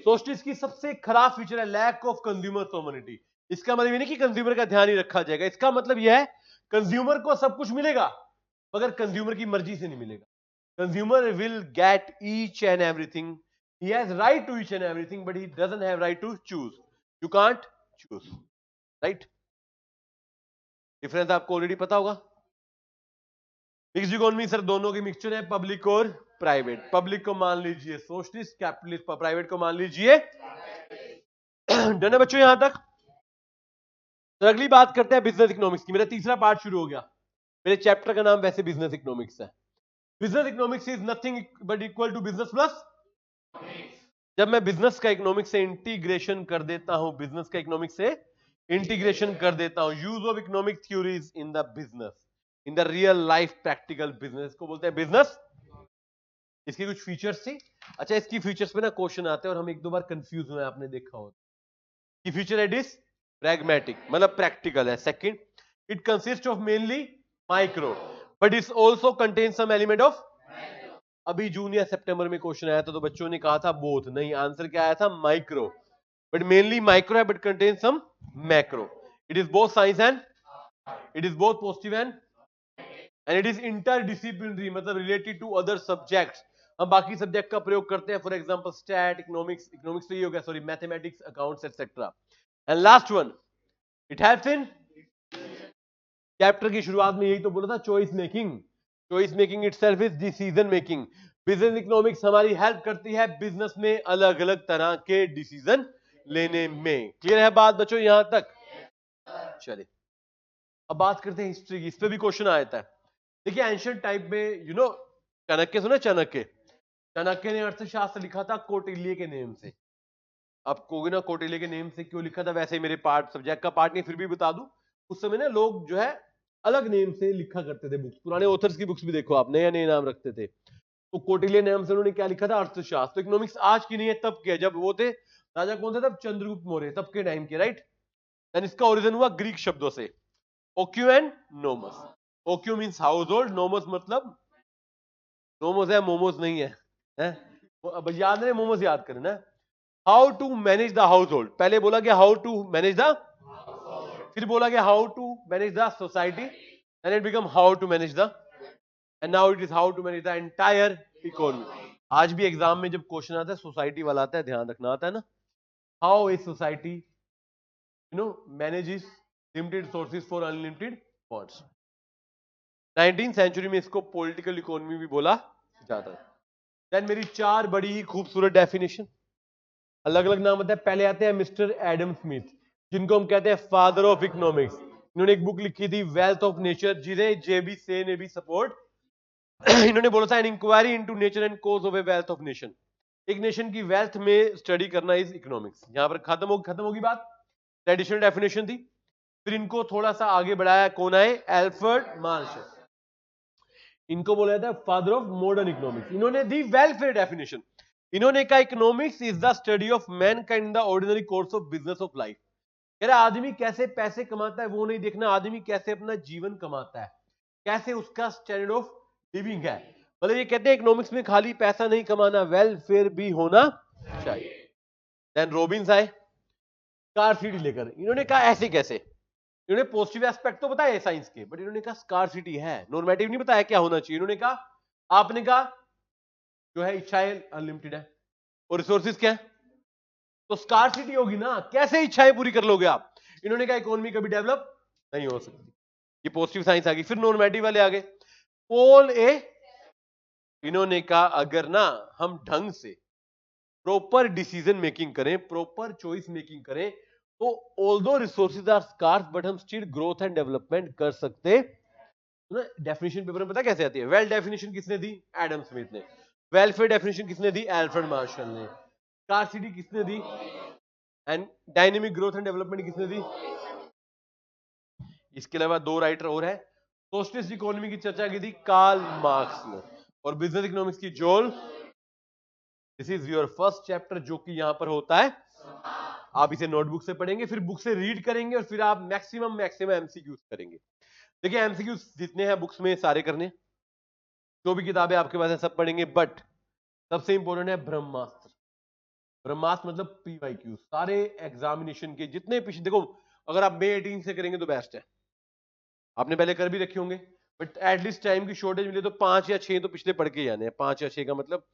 सोशलिस्ट की सबसे खराब फीचर है लैक ऑफ कंज्यूमर सोवर्निटी। इसका मतलब ये नहीं कि कंज्यूमर का ध्यान ही रखा जाएगा, इसका मतलब यह है कंज्यूमर को सब कुछ मिलेगा मगर कंज्यूमर की मर्जी से नहीं मिलेगा। Consumer will get each and everything, he has right to each and everything but he doesn't have right to choose. You can't choose, right? Difference आपको ऑलरेडी पता होगा। मिक्स्ड इकोनॉमी सर दोनों की मिक्सचर है, पब्लिक और private. Public को मान लीजिए सोशलिस्ट, कैपिटलिस्ट, प्राइवेट को मान लीजिए डन है बच्चों यहां तक? तो अगली बात करते हैं बिजनेस इकोनॉमिक्स की। मेरा तीसरा पार्ट शुरू हो गया। मेरे चैप्टर का नाम वैसे बिजनेस इकोनॉमिक्स है। Business economics is nothing but equal to business plus. जब मैं बिजनेस का इकोनॉमिक्स से इंटीग्रेशन कर देता हूं, बिजनेस का इकोनॉमिक्स से इंटीग्रेशन कर देता हूं, use of economic theories in the business, in the real life practical business, को बोलते हैं बिजनेस। इसकी कुछ फीचर्स थी। अच्छा, इसकी फीचर्स पे ना क्वेश्चन आते हैं और हम एक दो बार कंफ्यूज हुए, आपने देखा हो। की फीचर है डिस प्रैग्मेटिक, मतलब प्रैक्टिकल है। Second, it consist of mainly micro but it also contain some element of. अभी जून या सितंबर में क्वेश्चन आया था तो बच्चों ने कहा था बोथ, नहीं, आंसर क्या आया था? माइक्रो, बट मेनली माइक्रो है but contain some macro. It is both science and it is both positive and it is interdisciplinary, मतलब रिलेटेड टू अदर सब्जेक्ट्स। हम बाकी सब्जेक्ट का प्रयोग करते हैं, for example stat, economics, economics तो ये हो गया, sorry, mathematics, accounts etcetera. And last one, it helps in, chapter की शुरुआत में यही तो बोला था, choice making. Choice making itself is decision making. Business economics हमारी हेल्प करती है बिजनेस में अलग अलग तरह के डिसीजन लेने में। क्लियर है बात बच्चों यहां तक? चलिए अब बात करते हैं हिस्ट्री की। इस पे भी क्वेश्चन आया था। देखिए एंशिएंट टाइप में चाणक्य, सुना चाणक्य? चाणक्य ने अर्थशास्त्र लिखा था कौटिल्य के नेम से। आप कहोगे ना कौटिल्य के नेम से क्यों लिखा था, वैसे ही मेरे पार्ट, सब्जेक्ट का पार्ट नहीं, फिर भी बता दूं। उस समय ना लोग जो है अलग नेम से लिखा करते थे बुक्स। पुराने ऑथर्स की बुक्स भी देखो आप, नए नए नाम रखते थे। तो कौटिल्य नाम से उन्होंने क्या लिखा था? अर्थशास्त्र। तो इकोनॉमिक्स आज की नहीं है, तब के, जब वो थे राजा कौन थे तब? चंद्रगुप्त मौर्य, तब के टाइम के, राइट। देन इसका ओरिजिन हुआ ग्रीक शब्दों से, ओक्यू एंड नोमस। ओक्यू मींस हाउस होल्ड, नोमस मतलब नोमोस है, मोमोस नहीं है, हैं? अब याद नहीं, मोमोस याद करना। How to manage the household, पहले बोला गया हाउ टू मैनेज द, फिर बोला गया how to manage the society, and it become how to manage the, and now it is how to manage the entire economy. आज भी exam में जब क्वेश्चन आता है सोसाइटी वाला आता है, ध्यान रखना आता है ना, how a society manages limited sources for unlimited funds. 19th century में इसको पॉलिटिकल इकोनॉमी भी बोला जाता है। देन मेरी 4 बड़ी ही खूबसूरत डेफिनेशन, अलग अलग नाम होता है। पहले आते हैं मिस्टर एडम स्मिथ, जिनको हम कहते हैं फादर ऑफ इकोनॉमिक्स। इन्होंने एक बुक लिखी थी वेल्थ ऑफ नेचर, जिन्हें जेबी से ने भी सपोर्ट इन्होंने बोला था an inquiry into nature and cause of a wealth of nation. एक नेशन की वेल्थ में स्टडी करना इज इकोनॉमिक्स। यहां पर खत्म होगी बात। ट्रेडिशनल डेफिनेशन थी। फिर इनको थोड़ा सा आगे बढ़ाया, कौन आए? Alfred Marshall. इनको बोला जाता है फादर ऑफ मॉडर्न इकोनॉमिक्स। इन्होंने दी वेलफेयर डेफिनेशन। इन्होंने कहा economics is the study of man kind in the ordinary course of business of life. कह रहा आदमी कैसे पैसे कमाता है वो नहीं देखना, आदमी कैसे अपना जीवन कमाता है, कैसे उसका स्टैंडर्ड ऑफ लिविंग है। मतलब ये कहते हैं इकोनॉमिक्स में खाली पैसा नहीं कमाना, वेलफेयर भी होना चाहिए। देन रॉबिन्स आए स्कार्सिटी लेकर। इन्होंने कहा ऐसे कैसे? इन्होंने पॉजिटिव एस्पेक्ट तो बताया साइंस के, बट इन्होंने कहा स्कार्सिटी है, नॉर्मेटिव नहीं बताया क्या होना चाहिए। इन्होंने कहा, आपने कहा जो है इच्छाएं अनलिमिटेड है और रिसोर्सेज क्या है, तो स्कार्सिटी होगी ना, कैसे इच्छाएं पूरी कर लोगे आप? इन्होंने कहा इकोनॉमी कभी डेवलप नहीं हो सकती। ये पॉजिटिव साइंस आ गई। फिर नॉर्मेटिव वाले आ गए, पोल ए। इन्होंने कहा अगर ना हम ढंग से प्रॉपर डिसीजन मेकिंग करें, प्रॉपर चॉइस मेकिंग करें, तो although resources are scarce but हम स्टिल ग्रोथ एंड डेवलपमेंट कर सकते। डेफिनेशन पेपर में पता कैसे आती है? वेल डेफिनेशन किसने दी? एडम स्मिथ ने। वेलफेयर डेफिनेशन किसने दी? एल्फ्रेड मार्शल ने। स्कार्सिटी किसने दी? And dynamic growth and development किसने दी? इसके अलावा 2 राइटर और है। सोशलिस्ट इकोनॉमी की चर्चा की थी कार्ल मार्क्स ने, और बिजनेस इकोनॉमिक्स की जोल। This is your first chapter जो कि यहां पर होता है। आप इसे नोटबुक से पढ़ेंगे, फिर बुक से रीड करेंगे, और फिर आप मैक्सिमम एमसीक्यूज करेंगे। देखिए एमसीक्यूज जितने हैं बुक्स में सारे करने, जो भी किताबें आपके पास है सब पढ़ेंगे, बट सबसे इंपॉर्टेंट है ब्रह्मास्त्र। ब्रह्मास्त्र मतलब पीवाईक्यू, सारे एग्जामिनेशन के जितने पिछले, देखो अगर आप May 18 से करेंगे तो बेस्ट है, आपने पहले कर भी रखे होंगे, बट एटलीस्ट टाइम की शॉर्टेज मिले तो 5 या 6 तो पिछले पढ़ के जाने हैं। 5 या 6 का मतलब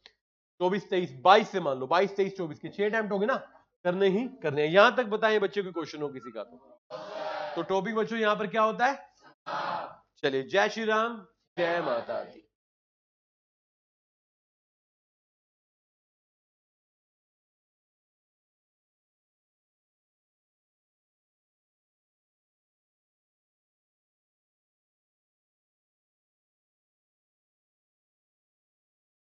24, 23, 22 से मान लो, 22, 23, 24 के 6 अटेम्प्ट होंगे ना, करने ही करने हैं। यहां तक बताएं बच्चे कोई क्वेश्चन हो किसी का तो टॉपिक बच्चों यहां पर क्या होता है? चलिए, जय श्री राम, जय माता दी।